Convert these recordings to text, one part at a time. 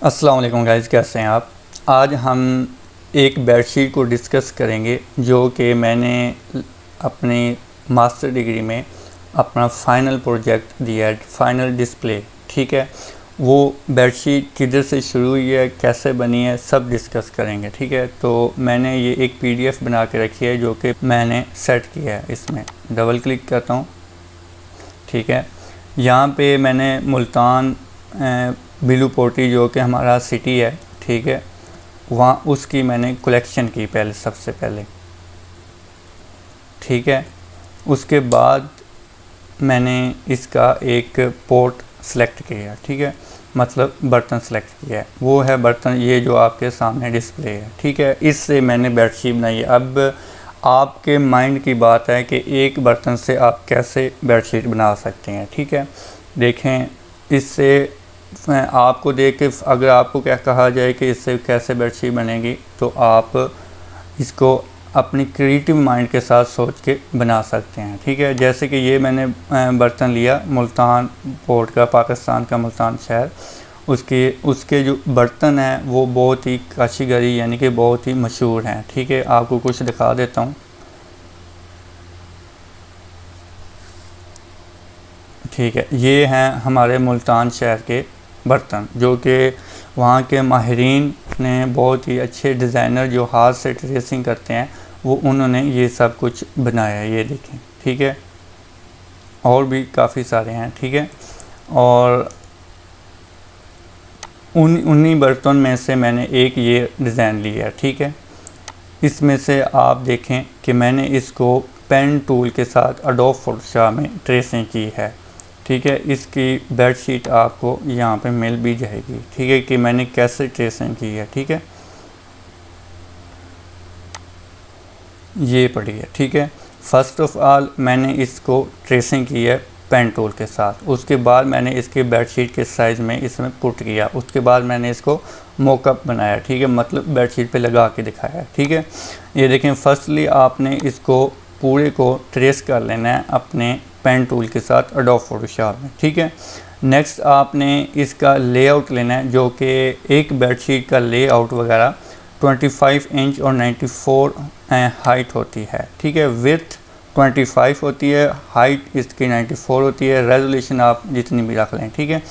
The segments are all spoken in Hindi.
अस्सलाम वालेकुम गाइस, कैसे हैं आप। आज हम एक बेडशीट को डिस्कस करेंगे जो कि मैंने अपनी मास्टर डिग्री में अपना फ़ाइनल प्रोजेक्ट दिया है, फाइनल डिस्प्ले। ठीक है, वो बेडशीट किधर से शुरू हुई है, कैसे बनी है, सब डिस्कस करेंगे। ठीक है, तो मैंने ये एक पीडीएफ बना के रखी है जो कि मैंने सेट किया है। इसमें डबल क्लिक करता हूँ। ठीक है, यहाँ पे मैंने मुल्तान बिलू पोर्टी जो कि हमारा सिटी है, ठीक है, वहाँ उसकी मैंने कलेक्शन की पहले, सबसे पहले। ठीक है, उसके बाद मैंने इसका एक पोर्ट सेलेक्ट किया। ठीक है, मतलब बर्तन सेलेक्ट किया है, वो है बर्तन ये जो आपके सामने डिस्प्ले है। ठीक है, इससे मैंने बेडशीट बनाई है। अब आपके माइंड की बात है कि एक बर्तन से आप कैसे बेडशीट बना सकते हैं। ठीक है, देखें, इससे आपको देख के अगर आपको क्या कहा जाए कि इससे कैसे बेडशीट बनेगी, तो आप इसको अपनी क्रिएटिव माइंड के साथ सोच के बना सकते हैं। ठीक है, जैसे कि ये मैंने बर्तन लिया मुल्तान पोर्ट का, पाकिस्तान का मुल्तान शहर। उसके जो बर्तन हैं वो बहुत ही काशीगरी यानी कि बहुत ही मशहूर हैं। ठीक है, आपको कुछ दिखा देता हूँ। ठीक है, ये हैं हमारे मुल्तान शहर के बर्तन जो कि वहाँ के माहिरीन ने, बहुत ही अच्छे डिज़ाइनर जो हाथ से ट्रेसिंग करते हैं, वो उन्होंने ये सब कुछ बनाया है। ये देखें। ठीक है, और भी काफ़ी सारे हैं। ठीक है, और उन्हीं बर्तन में से मैंने एक ये डिज़ाइन लिया है। ठीक है, इसमें से आप देखें कि मैंने इसको पेन टूल के साथ एडोब फोटोशॉप में ट्रेसिंग की है। ठीक है, इसकी बेडशीट आपको यहाँ पे मिल भी जाएगी। ठीक है, कि मैंने कैसे ट्रेसिंग की है। ठीक है, ये पड़ी है। ठीक है, फर्स्ट ऑफ ऑल मैंने इसको ट्रेसिंग की है पेन टूल के साथ। उसके बाद मैंने इसके बेडशीट के साइज़ में इसमें पुट किया। उसके बाद मैंने इसको मोकअप बनाया। ठीक है, मतलब बेडशीट पे लगा के दिखाया। ठीक है, ये देखें, फर्स्टली आपने इसको पूरे को ट्रेस कर लेना है अपने पेन टूल के साथ एडोब फोटोशॉप में। ठीक है, नेक्स्ट आपने इसका लेआउट लेना है, जो कि एक बेडशीट का लेआउट वगैरह 25 इंच और 94 हाइट होती है। ठीक है, विड्थ 25 होती है, हाइट इसकी 94 होती है। रेजोल्यूशन आप जितनी भी रख लें। ठीक है,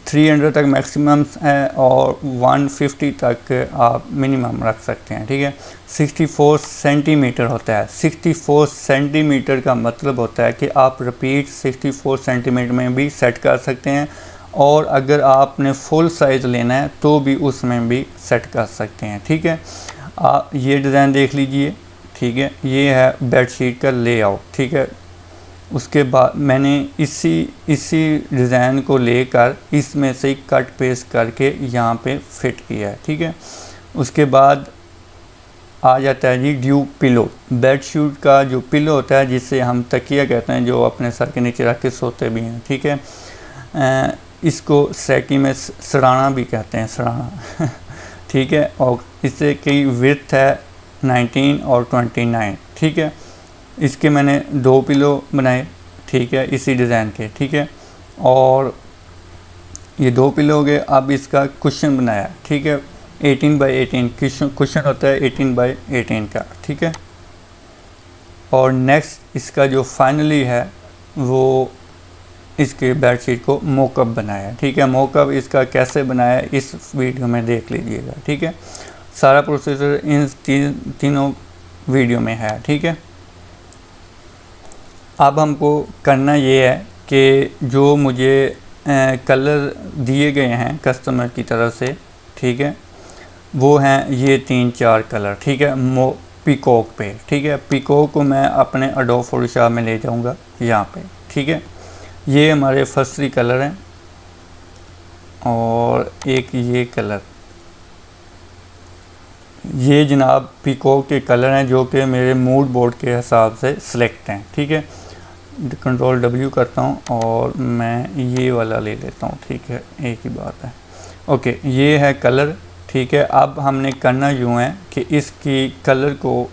300 तक मैक्सिमम है और 150 तक आप मिनिमम रख सकते हैं। ठीक है, 64 सेंटीमीटर होता है। 64 सेंटीमीटर का मतलब होता है कि आप रिपीट 64 सेंटीमीटर में भी सेट कर सकते हैं, और अगर आपने फुल साइज़ लेना है तो भी उसमें भी सेट कर सकते हैं। ठीक है, आप ये डिज़ाइन देख लीजिए। ठीक है, ये है बेडशीट का लेआउट। ठीक है, उसके बाद मैंने इसी डिज़ाइन को लेकर इसमें से कट पेस्ट करके यहाँ पे फिट किया है। ठीक है, उसके बाद आ जाता है जी ड्यूक पिलो। बेडशीट का जो पिलो होता है, जिसे हम तकिया कहते हैं, जो अपने सर के नीचे रख के सोते भी हैं। ठीक है, इसको सैकी में सराना भी कहते हैं, सराना। ठीक है, और इससे की विड्थ है 19 और 29। ठीक है, इसके मैंने 2 पिलो बनाए। ठीक है, इसी डिज़ाइन के। ठीक है, और ये 2 पिलो हो गए। अब इसका कुशन बनाया। ठीक है, 18 बाई 18 कुशन होता है, 18 बाई 18 का। ठीक है, और नेक्स्ट इसका जो फाइनली है वो इसके बेडशीट को मोकअप बनाया। ठीक है, मोकअप इसका कैसे बनाया इस वीडियो में देख लीजिएगा। ठीक है, सारा प्रोसेसर इन तीनों वीडियो में है। ठीक है, अब हमको करना ये है कि जो मुझे कलर दिए गए हैं कस्टमर की तरफ से, ठीक है, वो हैं ये 3-4 कलर। ठीक है, पीकॉक पे। ठीक है, पीकॉक को मैं अपने एडोब फोटोशॉप में ले जाऊंगा यहाँ पे। ठीक है, ये हमारे फर्स्ट 3 कलर हैं, और एक ये कलर, ये जनाब पीकॉक के कलर हैं जो कि मेरे मूड बोर्ड के हिसाब से सिलेक्ट हैं। ठीक है, कंट्रोल W करता हूँ और मैं ये वाला ले लेता हूँ। ठीक है, एक ही बात है। ओके, ये है कलर। ठीक है, अब हमने करना यूँ है कि इसकी कलर को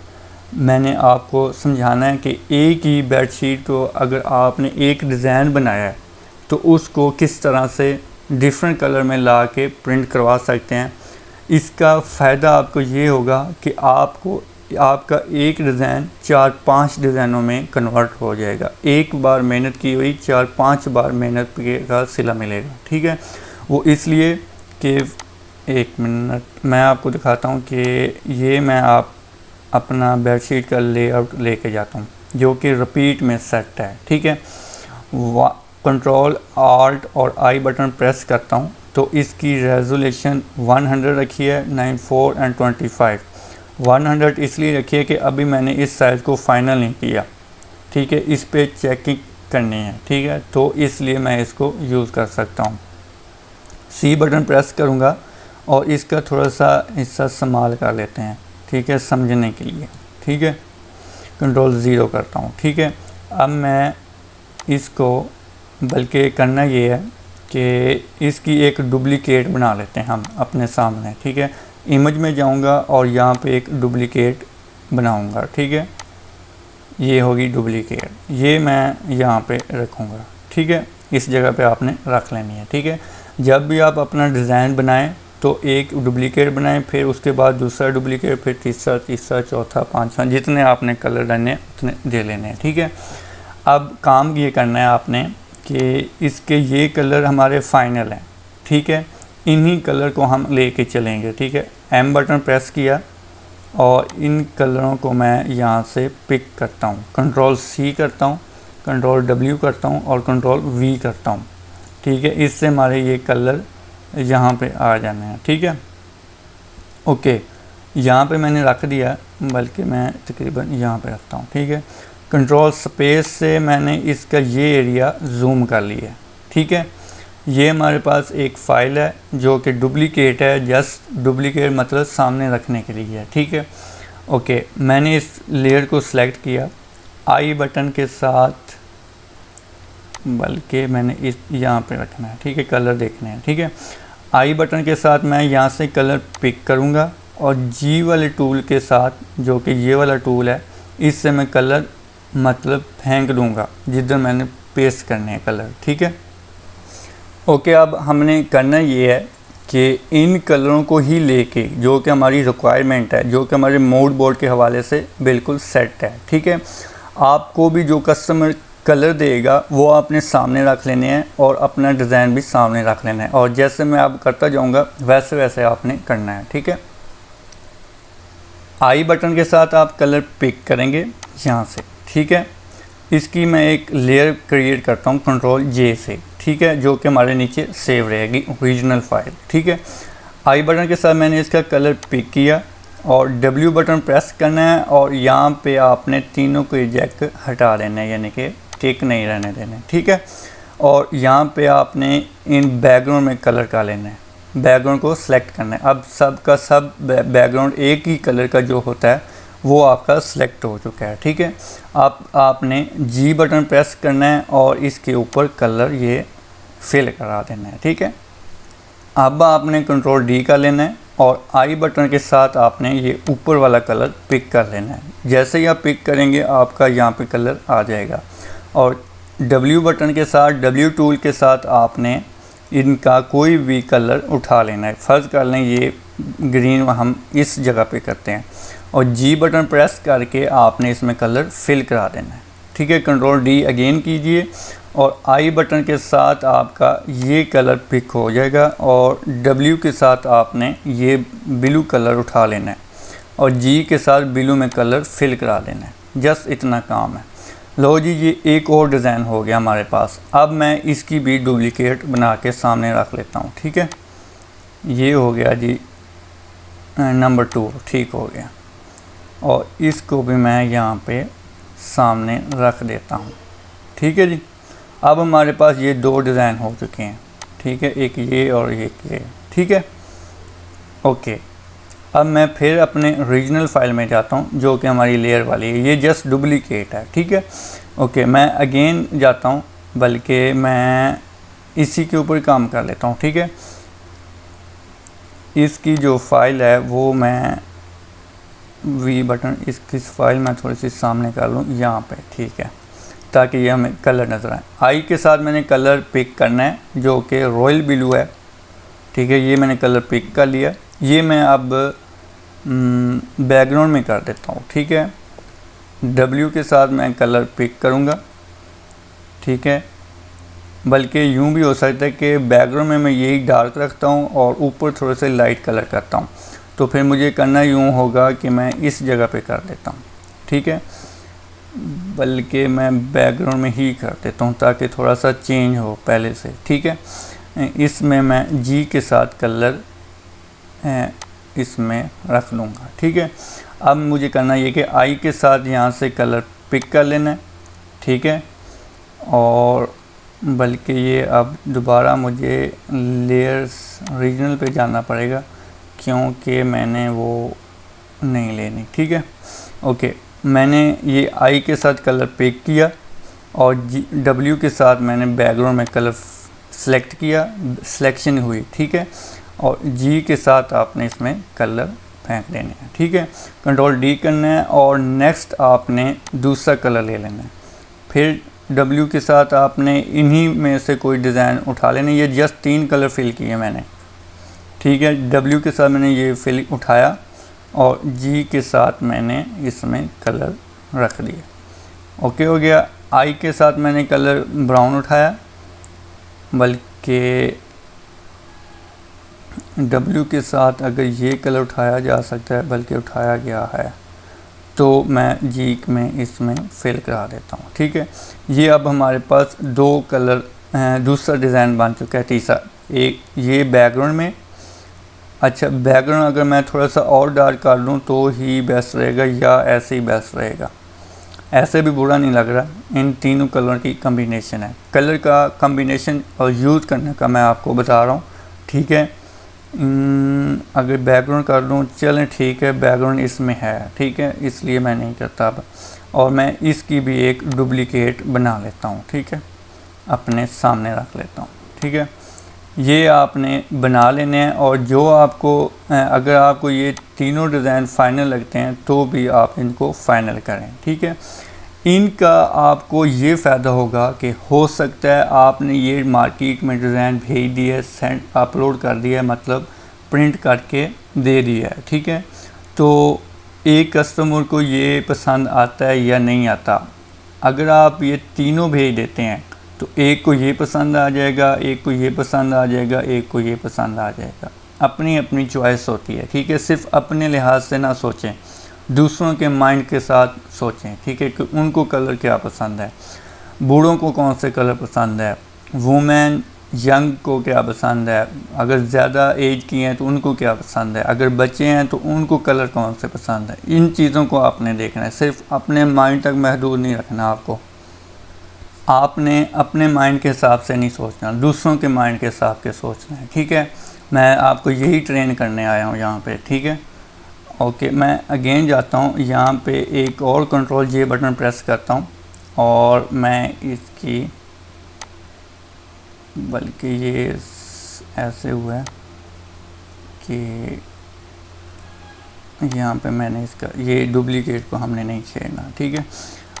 मैंने आपको समझाना है कि एक ही बेडशीट को अगर आपने एक डिज़ाइन बनाया है तो उसको किस तरह से डिफरेंट कलर में ला के प्रिंट करवा सकते हैं। इसका फ़ायदा आपको ये होगा कि आपका एक डिज़ाइन 4-5 डिज़ाइनों में कन्वर्ट हो जाएगा। एक बार मेहनत की हुई 4-5 बार मेहनत का सिला मिलेगा। ठीक है, वो इसलिए कि एक मिनट मैं आपको दिखाता हूँ कि ये मैं अपना बेडशीट का लेआउट लेके जाता हूँ जो कि रिपीट में सेट है। ठीक है, कंट्रोल आल्ट और आई बटन प्रेस करता हूँ तो इसकी रेजोल्यूशन 100 रखी है, 94 एंड 25। 100 इसलिए रखी है कि अभी मैंने इस साइज़ को फाइनल नहीं किया। ठीक है, इस पे चेकिंग करनी है। ठीक है, तो इसलिए मैं इसको यूज़ कर सकता हूँ। सी बटन प्रेस करूँगा और इसका थोड़ा सा हिस्सा संभाल कर लेते हैं। ठीक है, समझने के लिए। ठीक है, कंट्रोल 0 करता हूँ। ठीक है, अब मैं इसको बल्कि करना ये है कि इसकी एक डुप्लीकेट बना लेते हैं हम अपने सामने। ठीक है, इमेज में जाऊंगा और यहाँ पे एक डुप्लीकेट बनाऊंगा। ठीक है, ये होगी डुप्लीकेट, ये मैं यहाँ पे रखूँगा। ठीक है, इस जगह पे आपने रख लेनी है। ठीक है, जब भी आप अपना डिज़ाइन बनाएं तो एक डुप्लीकेट बनाएं, फिर उसके बाद दूसरा डुप्लीकेट, फिर तीसरा, चौथा, पांचवा, जितने आपने कलर डालने उतने दे लेने हैं। ठीक है, अब काम ये करना है आपने कि इसके ये कलर हमारे फाइनल हैं। ठीक है, इन्हीं कलर को हम लेके चलेंगे। ठीक है, एम बटन प्रेस किया और इन कलरों को मैं यहाँ से पिक करता हूँ। कंट्रोल सी करता हूँ, कंट्रोल डब्ल्यू करता हूँ और कंट्रोल वी करता हूँ। ठीक है, इससे हमारे ये कलर यहाँ पे आ जाने हैं। ठीक है, ओके, यहाँ पे मैंने रख दिया, बल्कि मैं तकरीबन यहाँ पे रखता हूँ। ठीक है, कंट्रोल स्पेस से मैंने इसका ये एरिया जूम कर लिया। ठीक है, ये हमारे पास एक फ़ाइल है जो कि डुप्लीकेट है, जस्ट डुप्लीकेट मतलब सामने रखने के लिए है। ठीक है, ओके, मैंने इस लेयर को सिलेक्ट किया आई बटन के साथ, बल्कि मैंने इस यहाँ पे रखना है। ठीक है, कलर देखने हैं। ठीक है, आई बटन के साथ मैं यहाँ से कलर पिक करूँगा और जी वाले टूल के साथ, जो कि ये वाला टूल है, इससे मैं कलर मतलब फेंक दूँगा जिधर मैंने पेस्ट करने हैं कलर। ठीक है, ओके, अब हमने करना ये है कि इन कलरों को ही लेके, जो कि हमारी रिक्वायरमेंट है, जो कि हमारे मूड बोर्ड के हवाले से बिल्कुल सेट है। ठीक है, आपको भी जो कस्टमर कलर देगा वो आपने सामने रख लेने हैं और अपना डिज़ाइन भी सामने रख लेना है, और जैसे मैं अब करता जाऊंगा वैसे वैसे आपने करना है। ठीक है, आई बटन के साथ आप कलर पिक करेंगे यहाँ से। ठीक है, इसकी मैं एक लेयर क्रिएट करता हूँ कंट्रोल जे से। ठीक है, जो कि हमारे नीचे सेव रहेगी ओरिजिनल फाइल। ठीक है, आई बटन के साथ मैंने इसका कलर पिक किया और डब्ल्यू बटन प्रेस करना है और यहाँ पे आपने तीनों को इजेक्ट हटा देना है, यानी कि टिक नहीं रहने देने। ठीक है, और यहाँ पे आपने इन बैकग्राउंड में कलर का लेना है, बैकग्राउंड को सिलेक्ट करना है। अब सब का सब बैकग्राउंड एक ही कलर का जो होता है वो आपका सिलेक्ट हो चुका है। ठीक है, आपने जी बटन प्रेस करना है और इसके ऊपर कलर ये फिल करा देना है। ठीक है, अब आपने कंट्रोल डी का लेना है और आई बटन के साथ आपने ये ऊपर वाला कलर पिक कर लेना है। जैसे ही आप पिक करेंगे आपका यहाँ पे कलर आ जाएगा, और डब्ल्यू बटन के साथ, डब्ल्यू टूल के साथ आपने इनका कोई भी कलर उठा लेना है। फ़र्ज़ कर लें ये ग्रीन हम इस जगह पे करते हैं, और जी बटन प्रेस करके आपने इसमें कलर फिल करा देना है। ठीक है, कंट्रोल डी अगेन कीजिए और आई बटन के साथ आपका ये कलर पिक हो जाएगा, और डब्ल्यू के साथ आपने ये ब्लू कलर उठा लेना है और जी के साथ ब्लू में कलर फिल करा देना है। जस्ट इतना काम है। लो जी, ये एक और डिज़ाइन हो गया हमारे पास। अब मैं इसकी भी डुप्लीकेट बना के सामने रख लेता हूँ। ठीक है, ये हो गया जी नंबर 2। ठीक हो गया, और इसको भी मैं यहाँ पे सामने रख देता हूँ। ठीक है जी, अब हमारे पास ये 2 डिज़ाइन हो चुके हैं। ठीक है, एक ये और एक ये। ठीक है, ओके, अब मैं फिर अपने ओरिजिनल फाइल में जाता हूँ जो कि हमारी लेयर वाली है। ये जस्ट डुप्लीकेट है। ठीक है, ओके, मैं अगेन जाता हूँ, बल्कि मैं इसी के ऊपर काम कर लेता हूँ। ठीक है, इसकी जो फाइल है वो मैं वी बटन, इसकी फाइल मैं थोड़ी सी सामने कर लूँ यहाँ पे। ठीक है, ताकि ये हमें कलर नज़र आए। आई के साथ मैंने कलर पिक करना है जो कि रॉयल ब्लू है, ठीक है। ये मैंने कलर पिक कर लिया। ये मैं अब बैकग्राउंड में कर देता हूँ, ठीक है। डब्ल्यू के साथ मैं कलर पिक करूँगा, ठीक है। बल्कि यूँ भी हो सकता है कि बैकग्राउंड में मैं यही डार्क रखता हूँ और ऊपर थोड़े से लाइट कलर करता हूँ। तो फिर मुझे करना यूँ होगा कि मैं इस जगह पे कर देता हूँ, ठीक है। बल्कि मैं बैकग्राउंड में ही कर देता हूँ ताकि थोड़ा सा चेंज हो पहले से, ठीक है। इसमें मैं जी के साथ कलर इसमें रख लूँगा, ठीक है। अब मुझे करना ये कि आई के साथ यहाँ से कलर पिक कर लेना है, ठीक है। और बल्कि ये अब दोबारा मुझे लेयर्स रीजनल पे जाना पड़ेगा क्योंकि मैंने वो नहीं लेनी, ठीक है। ओके, मैंने ये आई के साथ कलर पिक किया और डब्ल्यू के साथ मैंने बैकग्राउंड में कलर सेलेक्ट किया, सिलेक्शन हुई, ठीक है। और जी के साथ आपने इसमें कलर फेंक देने हैं, ठीक है। कंट्रोल डी करना है और नेक्स्ट आपने दूसरा कलर ले लेना है। फिर डब्ल्यू के साथ आपने इन्हीं में से कोई डिज़ाइन उठा लेना। ये जस्ट 3 कलर फिल किए मैंने, ठीक है। डब्ल्यू के साथ मैंने ये फिल उठाया और जी के साथ मैंने इसमें कलर रख दिया। ओके हो गया। आई के साथ मैंने कलर ब्राउन उठाया, बल्कि डब्ल्यू के साथ अगर ये कलर उठाया जा सकता है, बल्कि उठाया गया है, तो मैं जी में इसमें फिल करा देता हूँ, ठीक है। ये अब हमारे पास 2 कलर दूसरा डिज़ाइन बन चुका है। तीसरा एक ये बैकग्राउंड में, अच्छा बैकग्राउंड अगर मैं थोड़ा सा और डार्क कर लूँ तो ही बेस्ट रहेगा या ऐसे ही बेस्ट रहेगा, ऐसे भी बुरा नहीं लग रहा। इन तीनों कलर की कम्बिनेशन है। कलर का कम्बिनेशन और यूज़ करने का मैं आपको बता रहा हूँ, ठीक है। अगर बैकग्राउंड कर दूँ, चलें ठीक है, बैकग्राउंड इसमें है, ठीक है, इसलिए मैं नहीं करता अब। और मैं इसकी भी एक डुप्लिकेट बना लेता हूँ, ठीक है, अपने सामने रख लेता हूँ, ठीक है। ये आपने बना लेने हैं और जो आपको अगर आपको ये तीनों डिज़ाइन फ़ाइनल लगते हैं तो भी आप इनको फ़ाइनल करें, ठीक है। इनका आपको ये फ़ायदा होगा कि हो सकता है आपने ये मार्केट में डिज़ाइन भेज दिया है, सेंड अपलोड कर दिया है, मतलब प्रिंट करके दे दिया है, ठीक है। तो एक कस्टमर को ये पसंद आता है या नहीं आता। अगर आप ये तीनों भेज देते हैं तो एक को ये पसंद आ जाएगा, एक को ये पसंद आ जाएगा, एक को ये पसंद आ जाएगा। अपनी अपनी चॉइस होती है, ठीक है। सिर्फ अपने लिहाज से ना सोचें, दूसरों के माइंड के साथ सोचें, ठीक है, कि उनको कलर क्या पसंद है, बूढ़ों को कौन से कलर पसंद है, वुमेन यंग को क्या पसंद है, अगर ज़्यादा एज की हैं तो उनको क्या पसंद है, अगर बच्चे हैं तो उनको कलर कौन से पसंद है। इन चीज़ों को आपने देखना है, सिर्फ अपने माइंड तक महदूद नहीं रखना आपको। आपने अपने माइंड के हिसाब से नहीं सोचना, दूसरों के माइंड के हिसाब के सोचना है, ठीक है। मैं आपको यही ट्रेन करने आया हूँ यहाँ पे, ठीक है। ओके, मैं अगेन जाता हूँ यहाँ पे, एक और कंट्रोल जे बटन प्रेस करता हूँ और मैं इसकी, बल्कि ये ऐसे हुआ है कि यहाँ पे मैंने इसका ये डुप्लीकेट को हमने नहीं छेड़ना, ठीक है।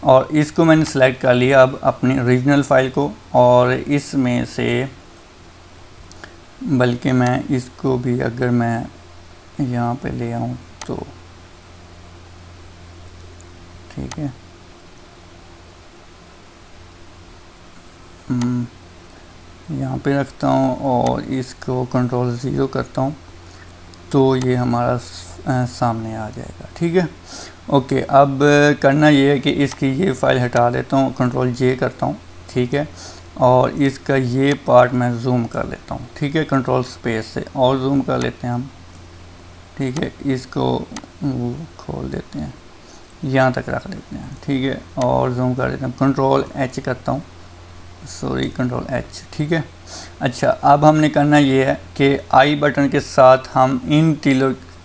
और इसको मैंने सेलेक्ट कर लिया अब अपनी ओरिजिनल फाइल को, और इसमें से बल्कि मैं इसको भी अगर मैं यहाँ पे ले आऊँ तो ठीक है, यहाँ पे रखता हूँ और इसको कंट्रोल 0 करता हूँ तो ये हमारा सामने आ जाएगा, ठीक है। ओके, अब करना ये है कि इसकी ये फ़ाइल हटा देता हूँ, कंट्रोल जे करता हूँ, ठीक है। और इसका ये पार्ट मैं जूम कर लेता हूँ, ठीक है, कंट्रोल स्पेस से, और जूम कर लेते हैं हम, ठीक है। इसको खोल देते हैं, यहाँ तक रख देते हैं, ठीक है, और जूम कर देते हैं, कंट्रोल एच करता हूँ, सॉरी कंट्रोल एच, ठीक है। अच्छा, अब हमने करना ये है कि आई बटन के साथ हम इन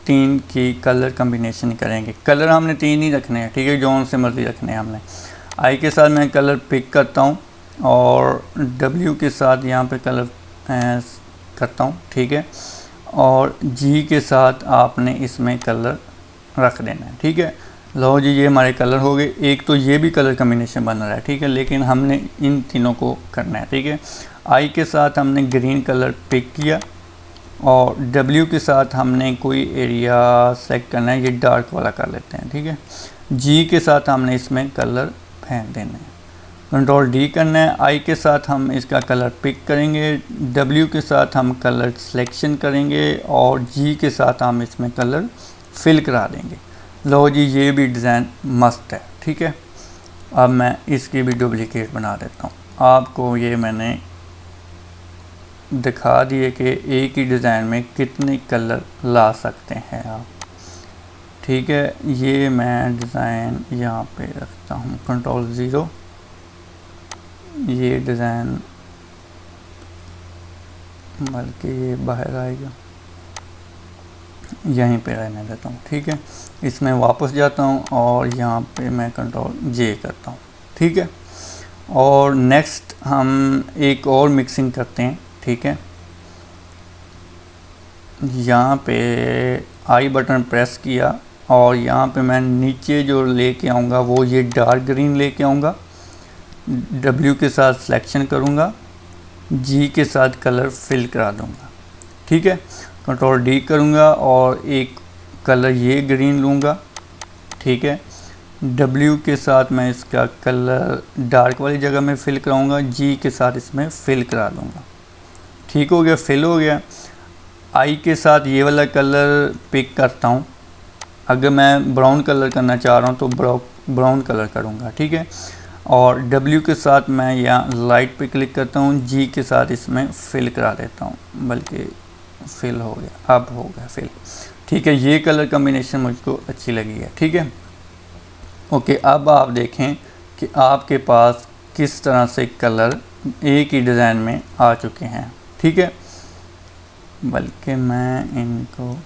तीन की कलर कम्बिनेशन करेंगे। कलर हमने 3 ही रखने हैं, ठीक है, जो से मर्जी रखने हैं हमने। आई के साथ मैं कलर पिक करता हूँ और डब्ल्यू के साथ यहाँ पे कलर करता हूँ, ठीक है। और जी के साथ आपने इसमें कलर रख देना है, ठीक है। लो जी, ये हमारे कलर हो गए। एक तो ये भी कलर कम्बिनेशन बन रहा है, ठीक है, लेकिन हमने इन तीनों को करना है, ठीक है। आई के साथ हमने ग्रीन कलर पिक किया और डब्ल्यू के साथ हमने कोई एरिया सेलेक्ट करना है, ये डार्क वाला कर लेते हैं, ठीक है। जी के साथ हमने इसमें कलर फेंक देना है, कंट्रोल डी करना है। आई के साथ हम इसका कलर पिक करेंगे, डब्ल्यू के साथ हम कलर सिलेक्शन करेंगे और जी के साथ हम इसमें कलर फिल करा देंगे। लो जी, ये भी डिज़ाइन मस्त है, ठीक है। अब मैं इसकी भी डुप्लीकेट बना देता हूँ। आपको ये मैंने दिखा दिए कि एक ही डिज़ाइन में कितने कलर ला सकते हैं आप, ठीक है। ये मैं डिज़ाइन यहाँ पे रखता हूँ, कंट्रोल 0। ये डिज़ाइन, बल्कि ये बाहर आएगा, यहीं पे रहने देता हूँ, ठीक है। इसमें वापस जाता हूँ और यहाँ पे मैं कंट्रोल जे करता हूँ, ठीक है। और नेक्स्ट हम एक और मिक्सिंग करते हैं, ठीक है। यहाँ पे आई बटन प्रेस किया और यहाँ पे मैं नीचे जो लेके आऊँगा वो ये डार्क ग्रीन लेके आऊँगा, डब्ल्यू के साथ सिलेक्शन करूँगा, जी के साथ कलर फिल करा दूँगा, ठीक है। कंट्रोल डी करूँगा और एक कलर ये ग्रीन लूँगा, ठीक है। डब्ल्यू के साथ मैं इसका कलर डार्क वाली जगह में फिल कराऊँगा, जी के साथ इसमें फिल करा दूँगा, ठीक हो गया, फिल हो गया। आई के साथ ये वाला कलर पिक करता हूँ, अगर मैं ब्राउन कलर करना चाह रहा हूँ तो ब्राउन कलर करूँगा, ठीक है। और डब्ल्यू के साथ मैं यहाँ लाइट पे क्लिक करता हूँ, जी के साथ इसमें फिल करा देता हूँ, बल्कि फिल हो गया, अब हो गया फिल, ठीक है। ये कलर कम्बिनेशन मुझको अच्छी लगी है, ठीक है। ओके, अब आप देखें कि आपके पास किस तरह से कलर एक ही डिज़ाइन में आ चुके हैं, ठीक है। बल्कि मैं इनको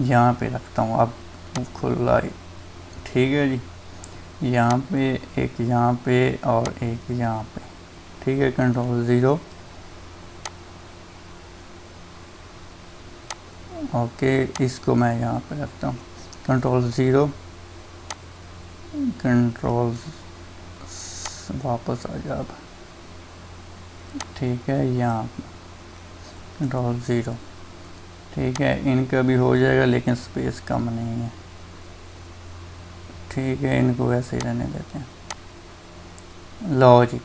यहाँ पे रखता हूँ, अब खुला, ठीक है जी। यहाँ पे एक, यहाँ पे और एक यहाँ पे, ठीक है। कंट्रोल 0, ओके, इसको मैं यहाँ पे रखता हूँ, कंट्रोल 0, कंट्रोल वापस आ जा, अब ठीक है। यहाँ कंट्रोल 0, ठीक है। इनका भी हो जाएगा लेकिन स्पेस कम नहीं है, ठीक है। इनको वैसे ही रहने देते हैं, लो जी,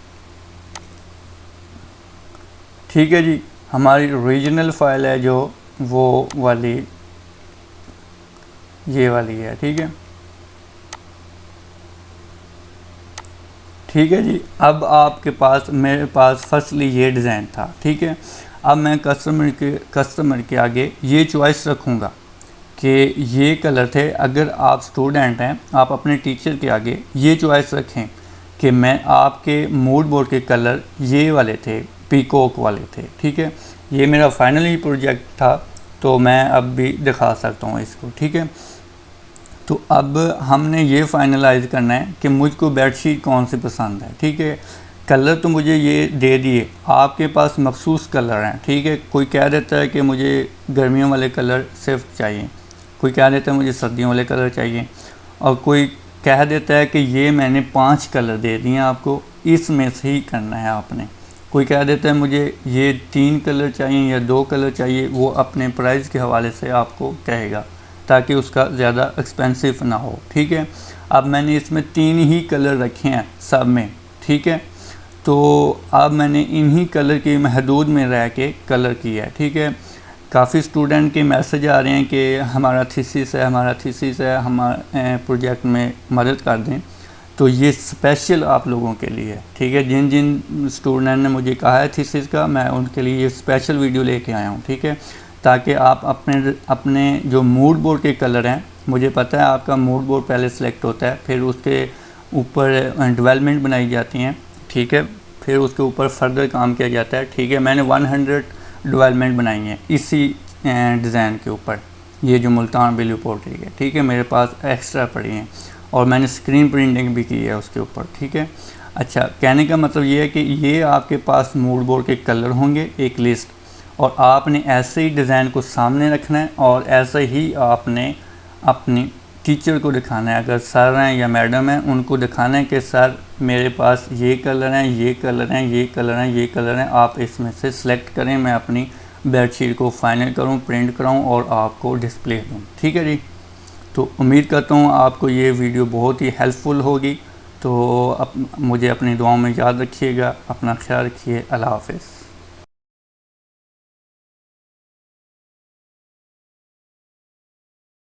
ठीक है जी। हमारी ओरिजिनल फाइल है जो वो वाली ये वाली है, ठीक है, ठीक है जी। अब आपके पास, मेरे पास फर्स्टली ये डिज़ाइन था, ठीक है। अब मैं कस्टमर के आगे ये चॉइस रखूँगा कि ये कलर थे। अगर आप स्टूडेंट हैं, आप अपने टीचर के आगे ये चॉइस रखें कि मैं आपके मूड बोर्ड के कलर ये वाले थे, पीकॉक वाले थे, ठीक है। ये मेरा फाइनली प्रोजेक्ट था तो मैं अब भी दिखा सकता हूँ इसको, ठीक है। तो अब हमने ये फाइनलाइज करना है कि मुझको बेडशीट कौन सी पसंद है, ठीक है। कलर तो मुझे ये दे दिए, आपके पास मखसूस कलर हैं, ठीक है। कोई कह देता है कि मुझे गर्मियों वाले कलर सिर्फ चाहिए, कोई कह देता है मुझे सर्दियों वाले कलर चाहिए, और कोई कह देता है कि ये मैंने 5 कलर दे दिए आपको, इसमें से ही करना है आपने। कोई कह देता है मुझे ये 3 कलर चाहिए या 2 कलर चाहिए, वो अपने प्राइस के हवाले से आपको कहेगा ताकि उसका ज़्यादा एक्सपेंसिव ना हो, ठीक है। अब मैंने इसमें 3 ही कलर रखे हैं सब में, ठीक है। तो अब मैंने इन्हीं कलर की महदूद में रह के कलर किया है, ठीक है। काफ़ी स्टूडेंट के मैसेज आ रहे हैं कि हमारा थीसिस है, हमारे प्रोजेक्ट में मदद कर दें, तो ये स्पेशल आप लोगों के लिए है, ठीक है। जिन जिन स्टूडेंट ने मुझे कहा है थीसिस का, मैं उनके लिए ये स्पेशल वीडियो लेके आया हूँ, ठीक है, ताकि आप अपने जो मूड बोर्ड के कलर हैं, मुझे पता है आपका मूड बोर्ड पहले सेलेक्ट होता है, फिर उसके ऊपर डेवलपमेंट बनाई जाती हैं, ठीक है, फिर उसके ऊपर फर्दर काम किया जाता है, ठीक है। मैंने 100 डेवलपमेंट बनाई हैं इसी डिज़ाइन के ऊपर, ये जो मुल्तान ब्लू पोर्ट्री है, ठीक है, मेरे पास एक्स्ट्रा पड़ी हैं और मैंने स्क्रीन प्रिंटिंग भी की है उसके ऊपर, ठीक है। अच्छा, कहने का मतलब ये है कि ये आपके पास मूड बोर्ड के कलर होंगे एक लिस्ट, और आपने ऐसे ही डिज़ाइन को सामने रखना है और ऐसे ही आपने अपनी टीचर को दिखाना है। अगर सर हैं या मैडम हैं उनको दिखाना है कि सर मेरे पास ये कलर हैं, ये कलर हैं, ये कलर हैं, ये कलर हैं, आप इसमें से सिलेक्ट करें, मैं अपनी बेडशीट को फाइनल करूं, प्रिंट कराऊं और आपको डिस्प्ले दूं। ठीक है जी। तो उम्मीद करता हूं आपको ये वीडियो बहुत ही हेल्पफुल होगी। तो मुझे अपनी दुआओं में याद रखिएगा। अपना ख्याल रखिए। अल्लाह हाफ़िज़।